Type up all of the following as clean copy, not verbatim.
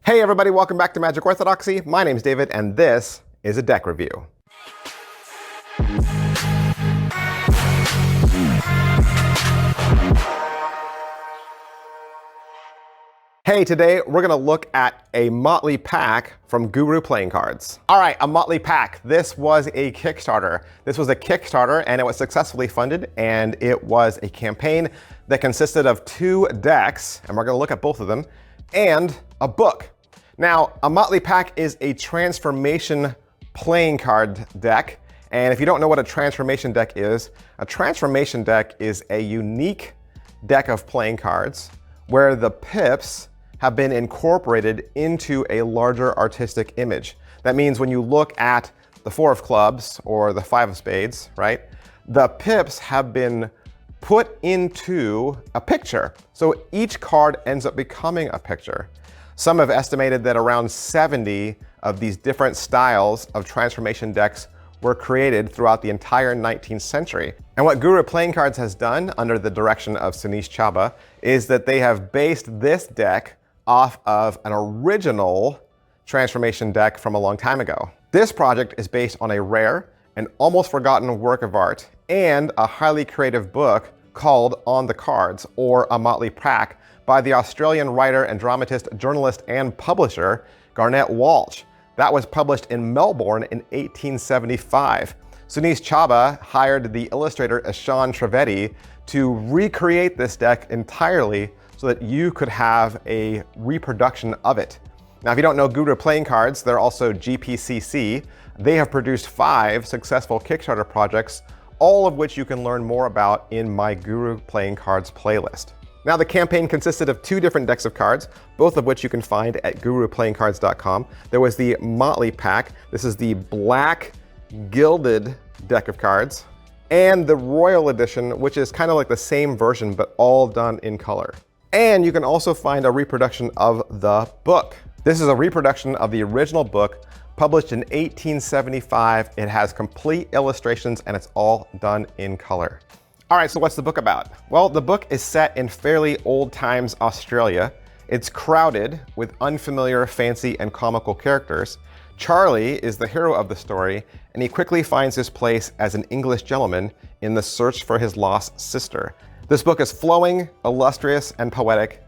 Hey everybody, welcome back to Magic Orthodoxy. My name's David, and this is a deck review. Hey, today we're gonna look at a Motley pack from Guru Playing Cards. All right, a Motley pack. This was a Kickstarter. This was a Kickstarter and it was successfully funded, and it was a campaign that consisted of 2 decks, and we're gonna look at both of them, and a book. Now, a Motley pack is a transformation playing card deck, and if you don't know what a transformation deck is a unique deck of playing cards where the pips have been incorporated into a larger artistic image. That means when you look at the 4 of clubs or the 5 of spades, right? The pips have been put into a picture. So each card ends up becoming a picture. Some have estimated that around 70 of these different styles of transformation decks were created throughout the entire 19th century. And what Guru Playing Cards has done under the direction of Sunish Chhabra is that they have based this deck off of an original transformation deck from a long time ago. This project is based on a rare and almost forgotten work of art and a highly creative book called On the Cards, or a Motley pack, by the Australian writer and dramatist, journalist, and publisher Garnett Walsh. That was published in Melbourne in 1875. Sunish Chhabra hired the illustrator Ashan Trivedi to recreate this deck entirely so that you could have a reproduction of it. Now, if you don't know Guru Playing Cards, they're also GPCC. They have produced 5 successful Kickstarter projects, all of which you can learn more about in my Guru Playing Cards playlist. Now, the campaign consisted of 2 different decks of cards, both of which you can find at guruplayingcards.com. There was the Motley pack. This is the black gilded deck of cards, and the Royal Edition, which is kind of like the same version, but all done in color. And you can also find a reproduction of the book. This is a reproduction of the original book, published in 1875. It has complete illustrations and it's all done in color. All right, so what's the book about? Well, the book is set in fairly old times Australia. It's crowded with unfamiliar, fancy, and comical characters. Charlie is the hero of the story, and he quickly finds his place as an English gentleman in the search for his lost sister. This book is flowing, illustrious, and poetic.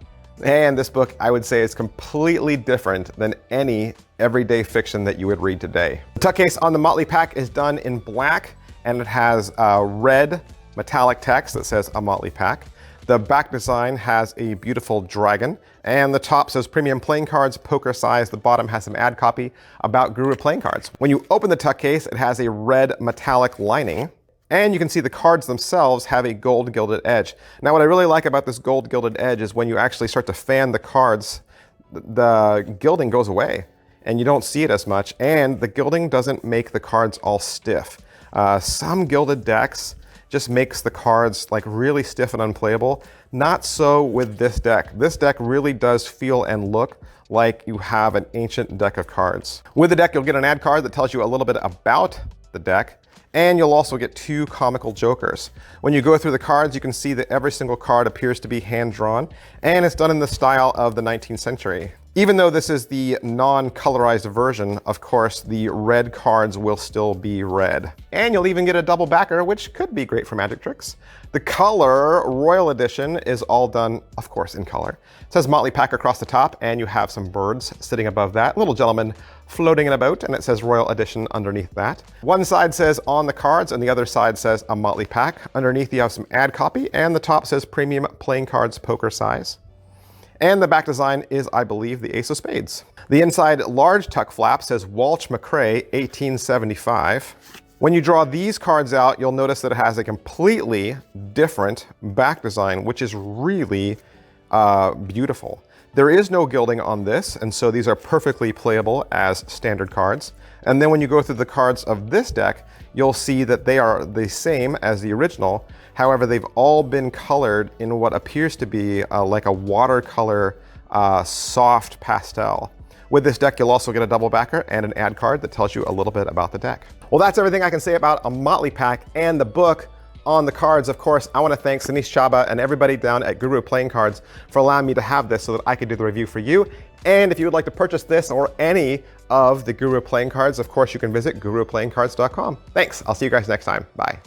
And this book, I would say, is completely different than any everyday fiction that you would read today. The tuck case on the Motley pack is done in black, and it has red metallic text that says a Motley pack. The back design has a beautiful dragon, and the top says Premium Playing Cards, Poker Size. The bottom has some ad copy about Guru Playing Cards. When you open the tuck case, it has a red metallic lining, and you can see the cards themselves have a gold gilded edge. Now, what I really like about this gold gilded edge is when you actually start to fan the cards, the gilding goes away and you don't see it as much, and the gilding doesn't make the cards all stiff. Some gilded decks just makes the cards like really stiff and unplayable. Not so with this deck. This deck really does feel and look like you have an ancient deck of cards. With the deck, you'll get an ad card that tells you a little bit about the deck, and you'll also get 2 comical jokers. When you go through the cards, you can see that every single card appears to be hand-drawn, and it's done in the style of the 19th century. Even though this is the non-colorized version, of course, the red cards will still be red. And you'll even get a double backer, which could be great for magic tricks. The color Royal Edition is all done, of course, in color. It says Motley pack across the top, and you have some birds sitting above that, little gentleman floating in a boat, and it says Royal Edition underneath that. One side says On the Cards, and the other side says a Motley pack. Underneath you have some ad copy, and the top says Premium Playing Cards, Poker Size. And the back design is, I believe, the Ace of Spades. The inside large tuck flap says Walsh McCrae, 1875. When you draw these cards out, you'll notice that it has a completely different back design, which is really beautiful. There is no gilding on this, and so these are perfectly playable as standard cards. And then when you go through the cards of this deck, you'll see that they are the same as the original. However, they've all been colored in what appears to be like a watercolor soft pastel. With this deck, you'll also get a double backer and an ad card that tells you a little bit about the deck. Well, that's everything I can say about a Motley pack and the book On the Cards. Of course, I want to thank Sunish Chhabra and everybody down at Guru Playing Cards for allowing me to have this so that I could do the review for you. And if you would like to purchase this or any of the Guru playing cards, of course, you can visit guruplayingcards.com. Thanks. I'll see you guys next time. Bye.